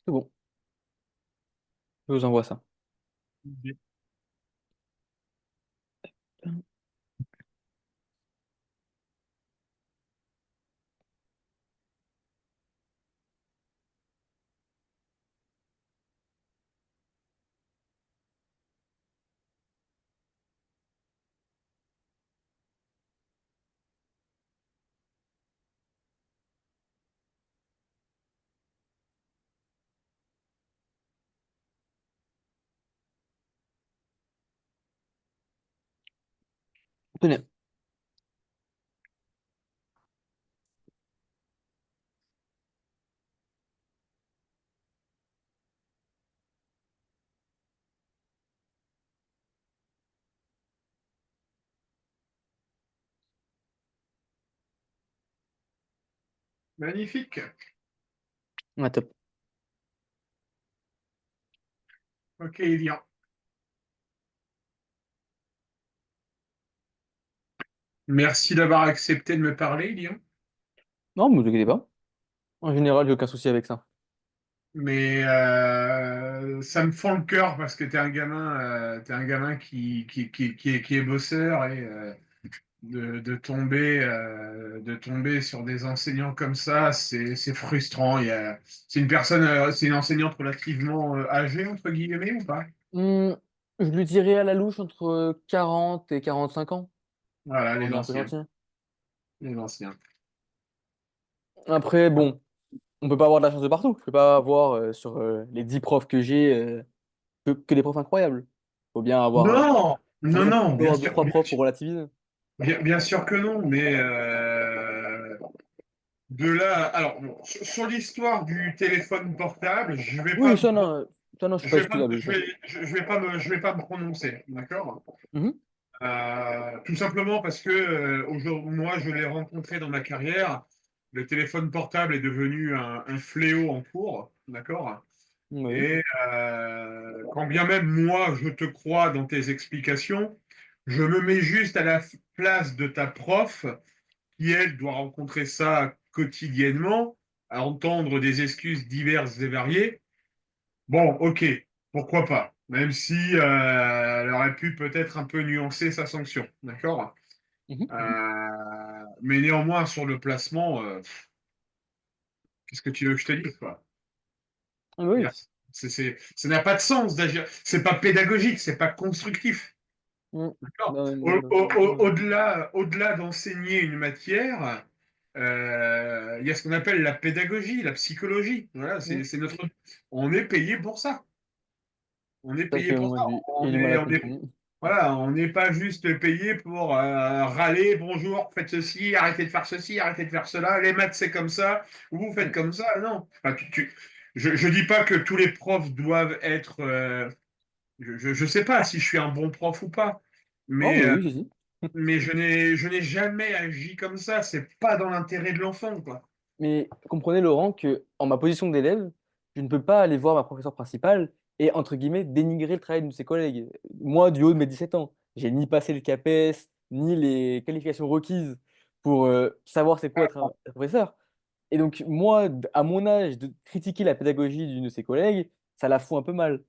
C'est bon, je vous envoie ça. Tenez. Magnifique. Ouais, top. Ok, Elian. Merci d'avoir accepté de me parler, Elian. Non, ne vous inquiétez pas. En général, j'ai aucun souci avec ça. Mais ça me fend le cœur parce que t'es un gamin qui est bosseur et de tomber sur des enseignants comme ça, c'est frustrant. C'est une personne, c'est une enseignante relativement âgée, entre guillemets, ou pas? Hmm, je lui dirais à la louche entre 40 et 45 ans. Voilà, On les est un peu anciens. gentil. Les anciens. Après, bon, on peut pas avoir de la chance de partout. Je peux pas avoir sur les 10 profs que j'ai que des profs incroyables. Faut bien avoir, Non, non, non, faut avoir deux, trois profs pour relativiser. bien sûr que non, mais de là, alors bon, sur l'histoire du téléphone portable, Oui, ça, non, c'est pas excusable. je vais pas me prononcer, d'accord? Mhm. Tout simplement parce que moi, je l'ai rencontré dans ma carrière. Le téléphone portable est devenu un fléau en cours, d'accord? Oui. Et quand bien même moi, je te crois dans tes explications, je me mets juste à la place de ta prof qui, elle, doit rencontrer ça quotidiennement, à entendre des excuses diverses et variées. Bon, ok, pourquoi pas, même si elle aurait pu peut-être un peu nuancer sa sanction, d'accord? Mhm. Mais néanmoins, sur le placement, qu'est-ce que tu veux que je te dise, quoi? Ah, bah oui. Ça n'a pas de sens d'agir. C'est pas pédagogique, c'est pas constructif. Mm. D'accord. Bah, ouais. Au-delà d'enseigner une matière, il y a ce qu'on appelle la pédagogie, la psychologie. Voilà, Mm. c'est notre. On est payé pour ça. On est C'est vrai payé que pour moi, ça. j'ai du mal à comprendre. Voilà, on n'est pas juste payé pour râler, bonjour, faites ceci, arrêtez de faire ceci, arrêtez de faire cela, les maths c'est comme ça, vous faites Mm. comme ça, non. Enfin, je dis pas que tous les profs doivent être. Je sais pas si je suis un bon prof ou pas, Oh, mais, mais euh, oui, si, si. mais je n'ai jamais agi comme ça. C'est pas dans l'intérêt de l'enfant, quoi. Mais comprenez, Laurent, que en ma position d'élève, je ne peux pas aller voir ma professeure principale et, entre guillemets, dénigrer le travail de ses collègues. Moi, du haut de mes 17 ans, j'ai ni passé le CAPES, ni les qualifications requises pour savoir c'est quoi être un professeur. Et donc, moi, à mon âge, de critiquer la pédagogie d'une de ses collègues, ça la fout un peu mal.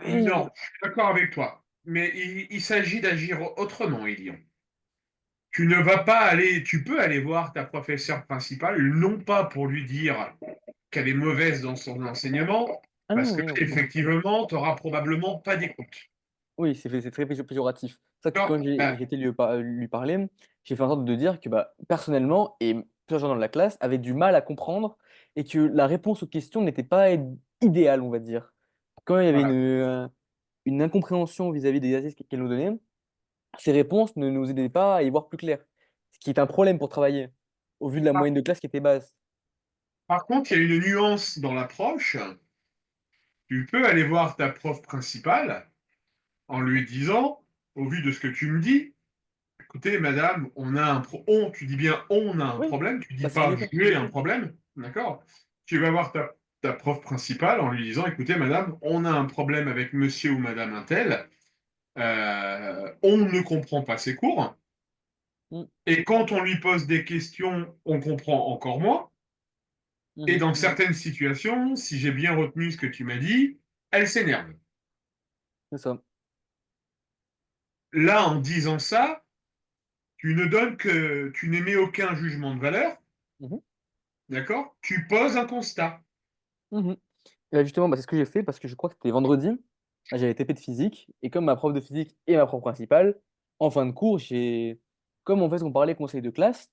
Et- Non, je suis d'accord avec toi. Mais il s'agit d'agir autrement, Elion. Tu ne vas pas aller, tu peux aller voir ta professeure principale, non pas pour lui dire qu'elle est mauvaise dans son enseignement, Ah parce non, que oui, non. effectivement, tu n'auras probablement pas d'écoute. Oui, c'est très péjoratif. C'est ça que D'accord. quand j'ai été lui parler, j'ai fait en sorte de dire que bah, personnellement, et plusieurs gens dans la classe avaient du mal à comprendre et que la réponse aux questions n'était pas idéale, on va dire. Quand il y avait Voilà. une incompréhension vis-à-vis des exercices qu'elle nous donnait, ces réponses ne nous aidaient pas à y voir plus clair. Ce qui est un problème pour travailler, au vu de la Par, moyenne de classe qui était basse. par contre, il y a une nuance dans l'approche. Tu peux aller voir ta prof principale en lui disant, au vu de ce que tu me dis, écoutez, madame, tu dis bien on a un Oui, problème, tu dis bah, c'est ce que pas j'ai fait. j'ai un problème, d'accord? Tu vas voir ta prof principale en lui disant, écoutez, madame, on a un problème avec monsieur ou madame untel, on ne comprend pas ses cours, Mm, et quand on lui pose des questions, on comprend encore moins, et mhm, dans certaines situations, si j'ai bien retenu ce que tu m'as dit, elle s'énerve. c'est ça. Là, en disant ça, tu n'émets aucun jugement de valeur, Mhm, d'accord? Tu poses un constat. mhm. Et là, justement, bah, c'est ce que j'ai fait parce que je crois que c'était vendredi. J'avais TP de physique. Et comme ma prof de physique est ma prof principale, en fin de cours, comme en fait on parlait conseil de classe,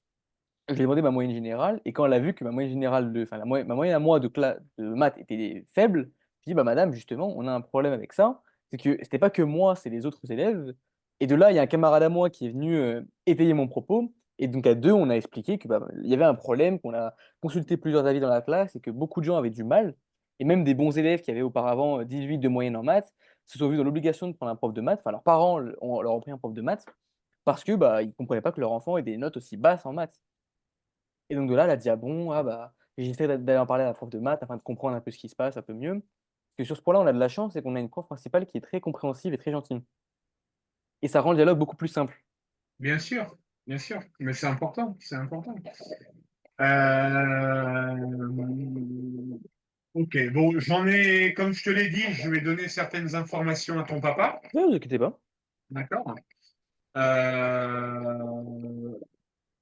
je lui ai demandé ma moyenne générale. Et quand elle a vu que ma moyenne générale enfin, ma moyenne à moi de maths était faible, je lui ai dit, bah, madame, justement, on a un problème avec ça. C'est que c'était pas que moi, c'est les autres élèves. Et de là, il y a un camarade à moi qui est venu étayer mon propos. Et donc, à deux, on a expliqué que, bah, il y avait un problème, qu'on a consulté plusieurs avis dans la classe et que beaucoup de gens avaient du mal. Et même des bons élèves qui avaient auparavant 18 de moyenne en maths se sont vus dans l'obligation de prendre un prof de maths. Enfin, leurs parents leur ont pris un prof de maths parce que bah, ils ne comprenaient pas que leur enfant ait des notes aussi basses en maths. Et donc de là, elle a dit, ah bon, ah bah, j'essaie d'aller en parler à la prof de maths afin de comprendre un peu ce qui se passe un peu mieux. Parce que sur ce point-là, on a de la chance, c'est qu'on a une prof principale qui est très compréhensive et très gentille. Et ça rend le dialogue beaucoup plus simple. Bien sûr, mais c'est important, c'est important. Euh, Ok, bon, comme je te l'ai dit, je vais donner certaines informations à ton papa, Ne vous inquiétez pas. d'accord? Euh,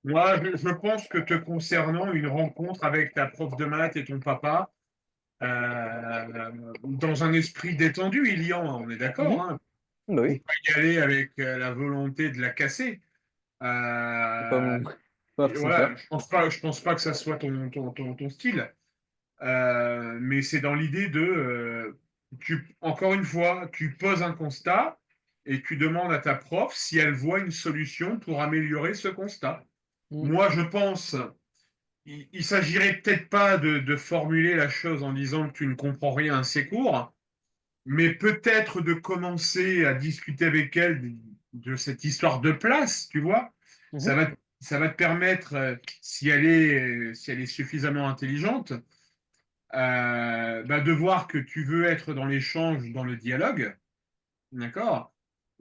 Moi, je pense que te concernant, une rencontre avec ta prof de maths et ton papa, dans un esprit détendu, il y en, on est d'accord, Mhm. hein, Bah faut oui, pas y aller avec la volonté de la casser. c'est pas Euh, pas ma et façon de faire. voilà, je pense pas que ça soit ton style. Mais c'est dans l'idée encore une fois, tu poses un constat et tu demandes à ta prof si elle voit une solution pour améliorer ce constat. Mhm. Moi, je pense, il s'agirait peut-être pas de formuler la chose en disant que tu ne comprends rien à ses cours, mais peut-être de commencer à discuter avec elle de cette histoire de place, tu vois. Mhm. Ça va te permettre, si elle est suffisamment intelligente, bah, de voir que tu veux être dans l'échange, dans le dialogue, d'accord?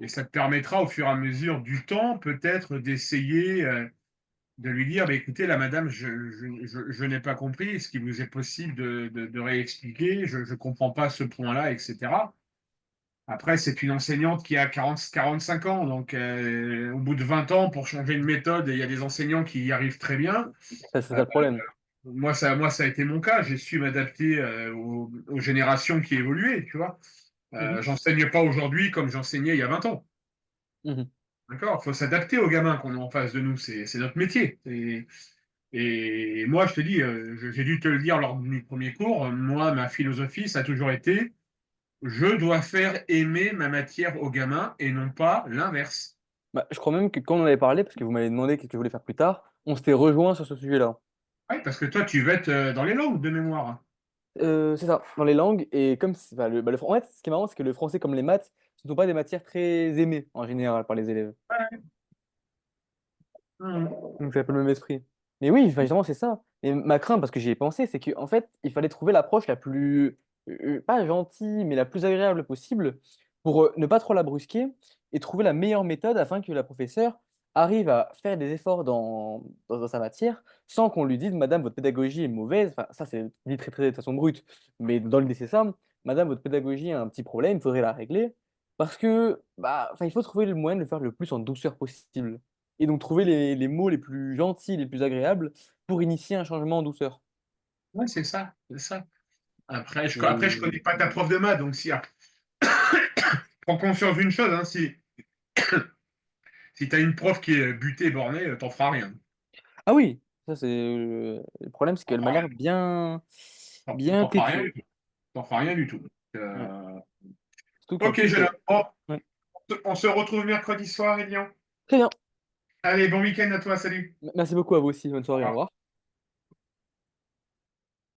Et ça te permettra au fur et à mesure du temps, peut-être d'essayer de lui dire, bah, écoutez, la madame, je n'ai pas compris, est-ce qu'il vous est possible de réexpliquer? Je ne comprends pas ce point-là, etc. Après, c'est une enseignante qui a 45 ans, donc au bout de 20 ans, pour changer une méthode, il y a des enseignants qui y arrivent très bien. Ça, c'est Euh, ça le problème. moi, ça a été mon cas. J'ai su m'adapter aux générations qui évoluaient, tu vois. Mhm. J'enseigne pas aujourd'hui comme j'enseignais il y a 20 ans. Mhm. D'accord? Il faut s'adapter aux gamins qu'on a en face de nous. C'est notre métier. Et moi, je te dis, j'ai dû te le dire lors du premier cours, moi, ma philosophie, ça a toujours été, je dois faire aimer ma matière aux gamins et non pas l'inverse. Bah, je crois même que quand on en avait parlé, parce que vous m'avez demandé ce que je voulais faire plus tard, on s'était rejoint sur ce sujet-là. Oui, parce que toi, tu vas être dans les langues de mémoire. C'est ça, dans les langues. Et comme bah, en fait, ce qui est marrant, c'est que le français comme les maths, ce ne sont pas des matières très aimées en général par les élèves. Ouais. Mhm. Donc c'est un peu le même esprit. Mais oui, enfin, justement, c'est ça. Et ma crainte, parce que j'y ai pensé, c'est qu'en fait, il fallait trouver l'approche la plus, pas gentille, mais la plus agréable possible pour ne pas trop la brusquer et trouver la meilleure méthode afin que la professeure arrive à faire des efforts dans sa matière sans qu'on lui dise, Madame, votre pédagogie est mauvaise. Enfin, ça, c'est dit très, très de façon brute. Mais dans l'idée, c'est ça. Madame, votre pédagogie a un petit problème, il faudrait la régler. Parce que, bah, enfin, il faut trouver le moyen de le faire le plus en douceur possible et donc trouver les mots les plus gentils, les plus agréables pour initier un changement en douceur. Ouais, c'est ça, c'est ça. Après, je Et... connais pas ta prof de maths, donc si, prends conscience d'une chose, hein, si tu as une prof qui est butée et bornée, t'en feras rien. Ah oui, ça c'est le problème, c'est T'en qu'elle m'a feras l'air rien, bien t'en feras rien têtue. du tout. T'en feras rien du tout. Ouais. Surtout qu'en Ok, plus, jeune homme. Bon, ouais. on se retrouve mercredi soir, Elian. Très bien. Allez, bon week-end à toi, salut. Merci beaucoup à vous aussi. Bonne Au soirée. Au revoir. revoir.